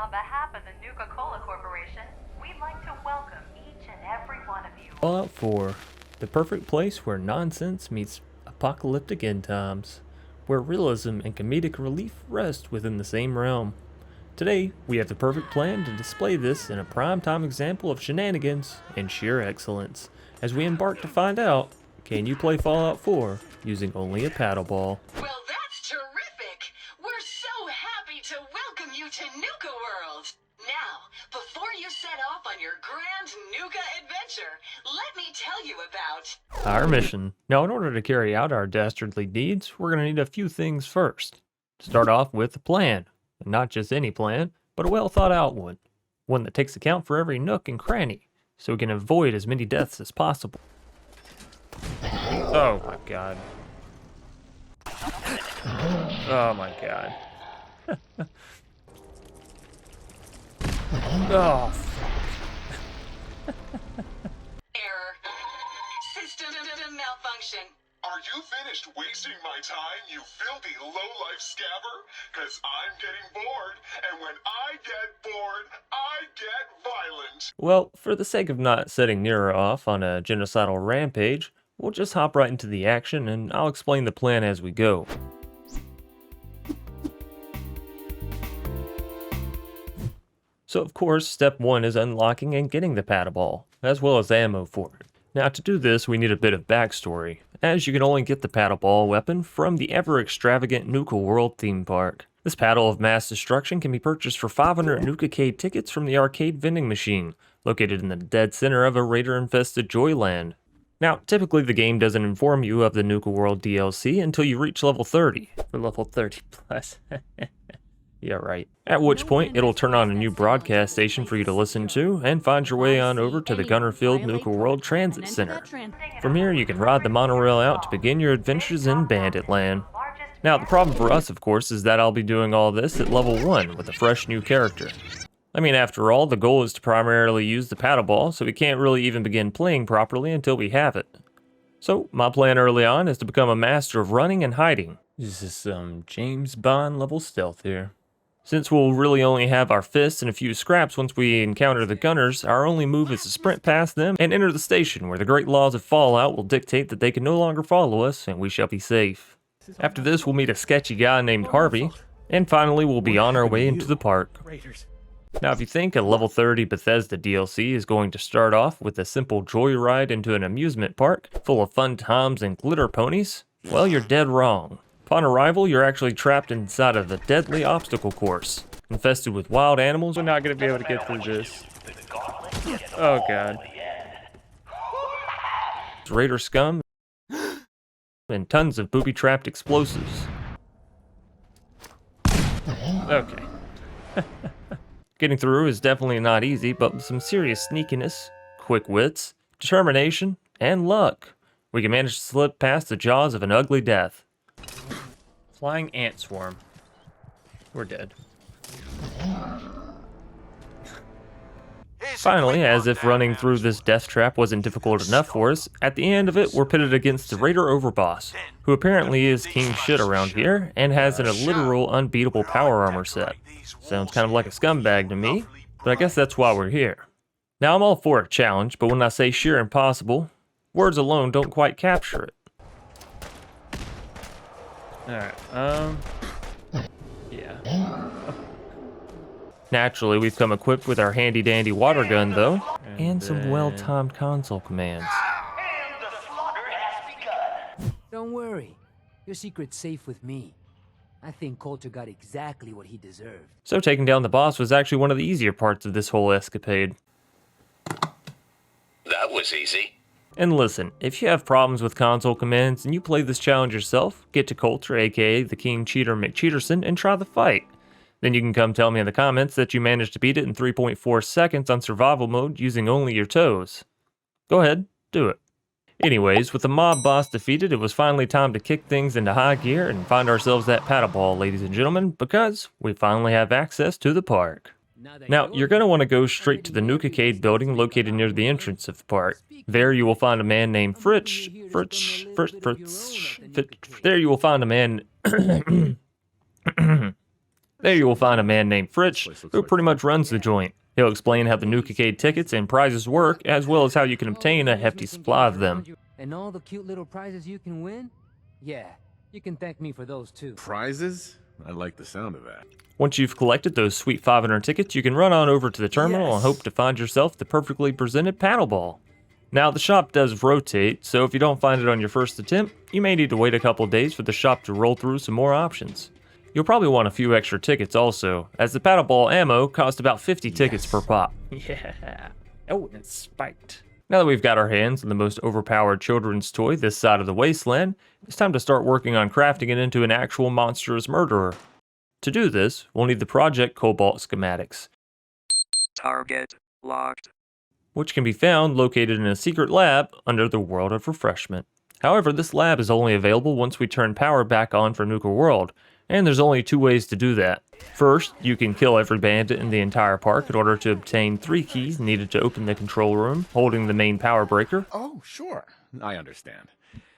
on behalf of the Nuka-Cola Corporation, we'd like to welcome each and every one of you. Fallout 4, the perfect place where nonsense meets apocalyptic end times, where realism and comedic relief rest within the same realm. Today, we have the perfect plan to display this in a prime-time example of shenanigans and sheer excellence, as we embark to find out, can you play Fallout 4 using only a paddleball? Well, that's terrific! We're so happy to welcome you to Nuka-World! Now, before you set off on your grand Nuka adventure, let me tell you about Our mission. Now, in order to carry out our dastardly deeds, we're going to need a few things first. To start off with a plan. And not just any plan, but a well thought out one. One that takes account for every nook and cranny, so we can avoid as many deaths as possible. Oh my god. Oh my god. Oh, error. System malfunction. Are you finished wasting my time, you filthy low-life scabber? Cause I'm getting bored, and when I get bored, I get violent. well, for the sake of not setting Nero off on a genocidal rampage, we'll just hop right into the action and I'll explain the plan as we go. So of course, step 1 is unlocking and getting the paddleball, as well as ammo for it. Now to do this, we need a bit of backstory, as you can only get the paddleball weapon from the ever-extravagant Nuka-World theme park. This paddle of mass destruction can be purchased for 500 Nuka-Cade tickets from the arcade vending machine, located in the dead center of a raider-infested Joyland. Now, typically the game doesn't inform you of the Nuka-World DLC until you reach level 30, for level 30 plus. Yeah, right. At which point, it'll turn on a new broadcast station for you to listen to, and find your way on over to the Gunnerfield Nuka-World Transit Center. From here, you can ride the monorail out to begin your adventures in Banditland. Now, the problem for us, of course, is that I'll be doing all this at level 1 with a fresh new character. I mean, after all, the goal is to primarily use the paddleball, so we can't really even begin playing properly until we have it. So, my plan early on is to become a master of running and hiding. This is some James Bond level stealth here. Since we'll really only have our fists and a few scraps once we encounter the gunners, our only move is to sprint past them and enter the station, where the great laws of Fallout will dictate that they can no longer follow us and we shall be safe. After this, we'll meet a sketchy guy named Harvey, and finally we'll be on our way into the park. Now if you think a level 30 Bethesda DLC is going to start off with a simple joyride into an amusement park full of fun times and glitter ponies, well, you're dead wrong. Upon arrival, you're actually trapped inside of a deadly obstacle course, infested with wild animals. We're not going to be able to get through this. Oh god. Raider scum and tons of booby-trapped explosives. Okay. Getting through is definitely not easy, but with some serious sneakiness, quick wits, determination, and luck, we can manage to slip past the jaws of an ugly death. Flying ant swarm. We're dead. Finally, as if running through this death trap wasn't difficult enough for us, at the end of it we're pitted against the Raider Overboss, who apparently is king shit around here and has a literal unbeatable power armor set. Sounds kind of like a scumbag to me, but I guess that's why we're here. Now I'm all for a challenge, but when I say sheer impossible, words alone don't quite capture it. Alright, yeah. Naturally, we've come equipped with our handy-dandy water gun, though, and some well-timed console commands. And the slaughter has begun. Don't worry. Your secret's safe with me. I think Coulter got exactly what he deserved. So taking down the boss was actually one of the easier parts of this whole escapade. That was easy. And listen, if you have problems with console commands and you play this challenge yourself, get to Coulter, aka the King Cheater McCheaterson, and try the fight. Then you can come tell me in the comments that you managed to beat it in 3.4 seconds on survival mode using only your toes. Go ahead, do it. Anyways, with the mob boss defeated, it was finally time to kick things into high gear and find ourselves that paddleball, ladies and gentlemen, because we finally have access to the park. Now, you're going to want to go straight to the Nuka-Cade building located near the entrance of the park. There you will find a man named Fritz. There you will find a man... There you will find a man named Fritz, who pretty much runs the joint. He'll explain how the Nuka-Cade tickets and prizes work, as well as how you can obtain a hefty supply of them. And all the cute little prizes you can win? Yeah, you can thank me for those too. Prizes? I like the sound of that. Once you've collected those sweet 500 tickets, you can run on over to the terminal and hope to find yourself the perfectly presented paddle ball. Now, the shop does rotate, so if you don't find it on your first attempt, you may need to wait a couple days for the shop to roll through some more options. You'll probably want a few extra tickets also, as the paddle ball ammo costs about 50 tickets per pop. Yeah. Oh, it's spiked. Now that we've got our hands on the most overpowered children's toy this side of the wasteland, it's time to start working on crafting it into an actual monstrous murderer. To do this, we'll need the Project Cobalt schematics. Target locked. Which can be found located in a secret lab under the World of Refreshment. However, this lab is only available once we turn power back on for Nuka-World, and there's only 2 ways to do that. First, you can kill every bandit in the entire park in order to obtain 3 keys needed to open the control room, holding the main power breaker. Oh, sure. I understand.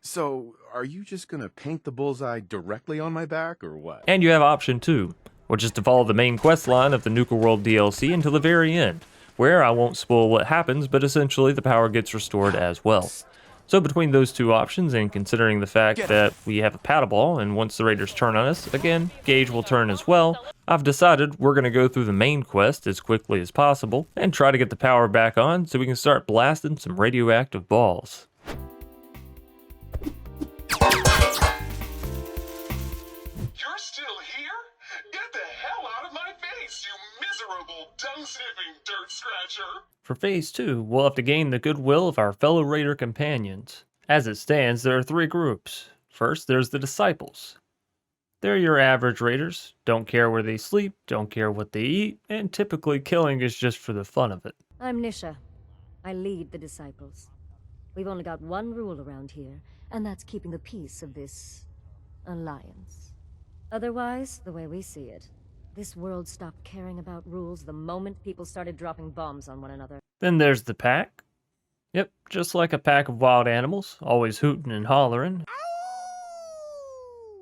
So, are you just gonna paint the bullseye directly on my back, or what? And you have option 2, which is to follow the main quest line of the Nuka-World DLC until the very end, where I won't spoil what happens, but essentially the power gets restored as well. So between those 2 options, and considering the fact that we have a paddle ball, and once the raiders turn on us, again, Gage will turn as well, I've decided we're going to go through the main quest as quickly as possible, and try to get the power back on so we can start blasting some radioactive balls. You're still here? Get the hell out of my face, you miserable, dung-sniffing dirt scratcher! For Phase 2, we'll have to gain the goodwill of our fellow raider companions. As it stands, there are 3 groups. First, there's the Disciples. They're your average raiders, don't care where they sleep, don't care what they eat, and typically killing is just for the fun of it. I'm Nisha. I lead the Disciples. We've only got one rule around here, and that's keeping the peace of this alliance. Otherwise, the way we see it, this world stopped caring about rules the moment people started dropping bombs on one another. Then there's the Pack. Yep, just like a pack of wild animals, always hooting and hollering.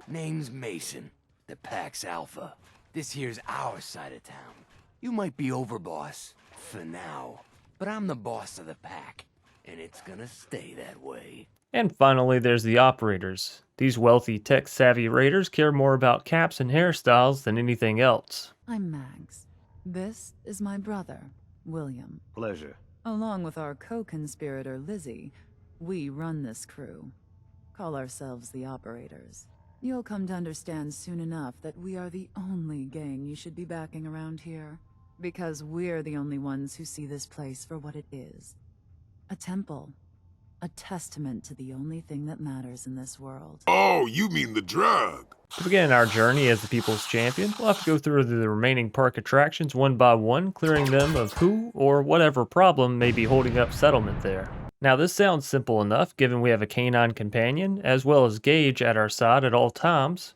Name's Mason, the Pack's Alpha. This here's our side of town. You might be overboss, for now, but I'm the boss of the Pack, and it's gonna stay that way. And finally, there's the Operators. These wealthy, tech-savvy raiders care more about caps and hairstyles than anything else. I'm Mags. This is my brother, William. Pleasure. Along with our co-conspirator, Lizzie, we run this crew. Call ourselves the Operators. You'll come to understand soon enough that we are the only gang you should be backing around here. Because we're the only ones who see this place for what it is. A temple. A testament to the only thing that matters in this world. Oh, you mean the drug? To begin our journey as the People's Champion, we'll have to go through the remaining park attractions one by one, clearing them of who or whatever problem may be holding up settlement there. Now this sounds simple enough, given we have a canine companion, as well as Gage at our side at all times.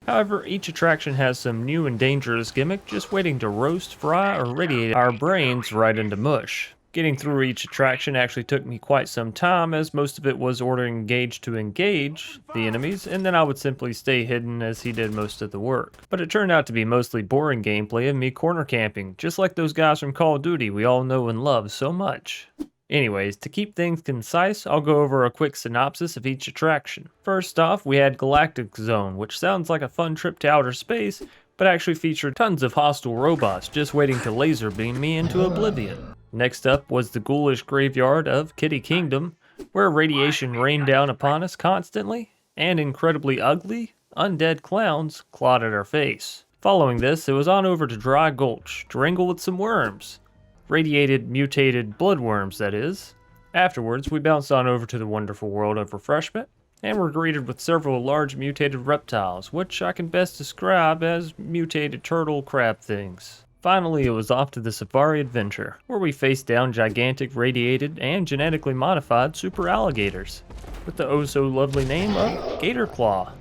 However, each attraction has some new and dangerous gimmick just waiting to roast, fry, or radiate our brains right into mush. Getting through each attraction actually took me quite some time, as most of it was ordering Gage to engage the enemies, and then I would simply stay hidden as he did most of the work. But it turned out to be mostly boring gameplay of me corner camping, just like those guys from Call of Duty we all know and love so much. Anyways, to keep things concise, I'll go over a quick synopsis of each attraction. First off, we had Galactic Zone, which sounds like a fun trip to outer space, but actually featured tons of hostile robots just waiting to laser beam me into oblivion. Next up was the ghoulish graveyard of Kitty Kingdom, where radiation rained down upon us constantly, and incredibly ugly, undead clowns clawed at our face. Following this, it was on over to Dry Gulch to wrangle with some worms. Radiated, mutated bloodworms, that is. Afterwards, we bounced on over to the wonderful world of refreshment, and were greeted with several large mutated reptiles, which I can best describe as mutated turtle crab things. Finally, it was off to the safari adventure, where we faced down gigantic, radiated, and genetically modified super alligators, with the oh-so-lovely name of Gator Claw.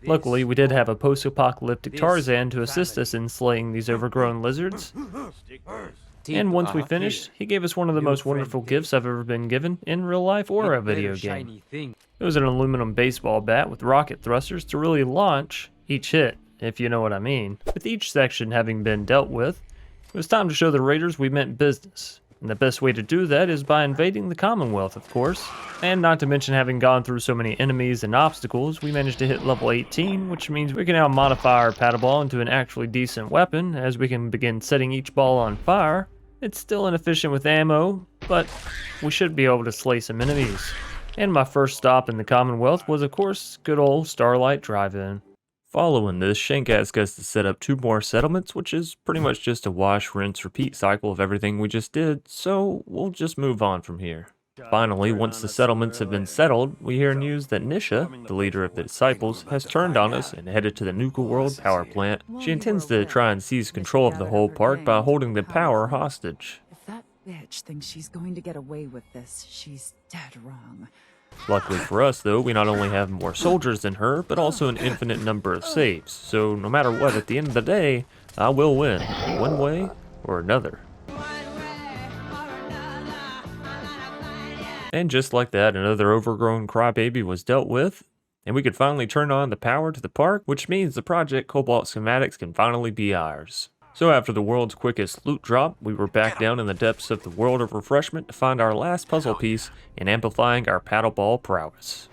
Luckily, we did have a post-apocalyptic Tarzan to assist us in slaying these overgrown lizards. And once we finished, he gave us one of the most wonderful gifts I've ever been given in real life or a video game. It was an aluminum baseball bat with rocket thrusters to really launch each hit. if you know what I mean. With each section having been dealt with, it was time to show the raiders we meant business. And the best way to do that is by invading the Commonwealth, of course. And not to mention having gone through so many enemies and obstacles, we managed to hit level 18, which means we can now modify our paddle ball into an actually decent weapon, as we can begin setting each ball on fire. It's still inefficient with ammo, but we should be able to slay some enemies. And my first stop in the Commonwealth was, of course, good old Starlight Drive-In. Following this, Shank asked us to set up 2 more settlements, which is pretty much just a wash, rinse, repeat cycle of everything we just did, so we'll just move on from here. Finally, once the settlements have been settled, we hear news that Nisha, the leader of the Disciples, has turned on us and headed to the Nuka-World power plant. She intends to try and seize control of the whole park by holding the power hostage. If that bitch thinks she's going to get away with this, she's dead wrong. Luckily for us, though, we not only have more soldiers than her, but also an infinite number of saves, so no matter what, at the end of the day, I will win, one way or another. And just like that, another overgrown crybaby was dealt with, and we could finally turn on the power to the park, which means the Project Cobalt schematics can finally be ours. So after the world's quickest loot drop, we were back down in the depths of the world of refreshment to find our last puzzle piece in amplifying our paddleball prowess.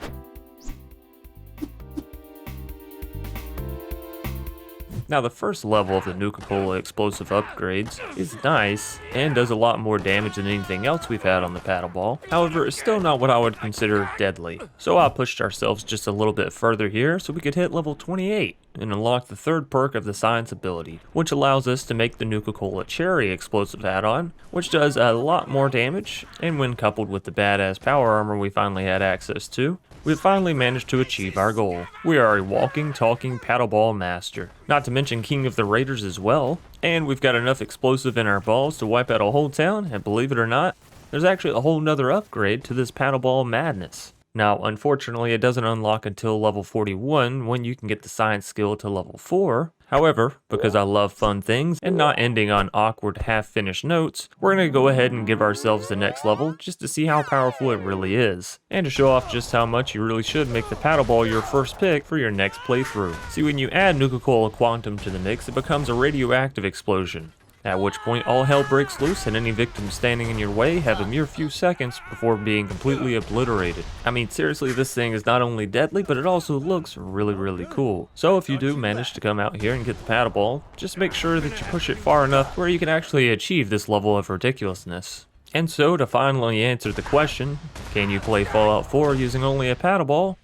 Now the first level of the Nuka-Cola explosive upgrades is nice and does a lot more damage than anything else we've had on the paddleball. However, it's still not what I would consider deadly. So I pushed ourselves just a little bit further here so we could hit level 28 and unlock the 3rd perk of the science ability, which allows us to make the Nuka-Cola Cherry explosive add-on, which does a lot more damage, and when coupled with the badass power armor we finally had access to, we finally managed to achieve our goal. We are a walking, talking paddleball master. Not to mention king of the raiders as well. And we've got enough explosive in our balls to wipe out a whole town, and believe it or not, there's actually a whole nother upgrade to this paddleball madness. Now, unfortunately, it doesn't unlock until level 41 when you can get the science skill to level 4. However, because I love fun things and not ending on awkward half-finished notes, we're going to go ahead and give ourselves the next level just to see how powerful it really is, and to show off just how much you really should make the paddleball your first pick for your next playthrough. See, when you add Nuka-Cola Quantum to the mix, it becomes a radioactive explosion. At which point all hell breaks loose and any victims standing in your way have a mere few seconds before being completely obliterated. I mean, seriously, this thing is not only deadly, but it also looks really cool. So if you do manage to come out here and get the paddleball, just make sure that you push it far enough where you can actually achieve this level of ridiculousness. And so to finally answer the question, can you play Fallout 4 using only a paddleball?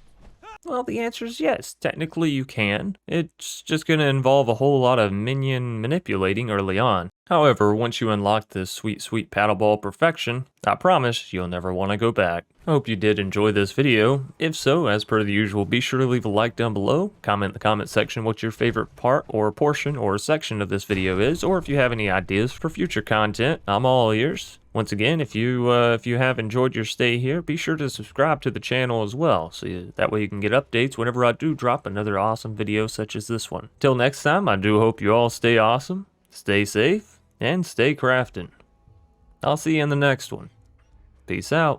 Well, the answer is yes. Technically you can. It's just going to involve a whole lot of minion manipulating early on. However, once you unlock this sweet paddleball perfection, I promise you'll never want to go back. I hope you did enjoy this video. If so, as per the usual, be sure to leave a like down below, comment in the comment section what your favorite part or portion or section of this video is, or if you have any ideas for future content, I'm all ears. Once again, if you have enjoyed your stay here, be sure to subscribe to the channel as well, so that way you can get updates whenever I do drop another awesome video such as this one. Till next time, I do hope you all stay awesome, stay safe, and stay crafting. I'll see you in the next one. Peace out.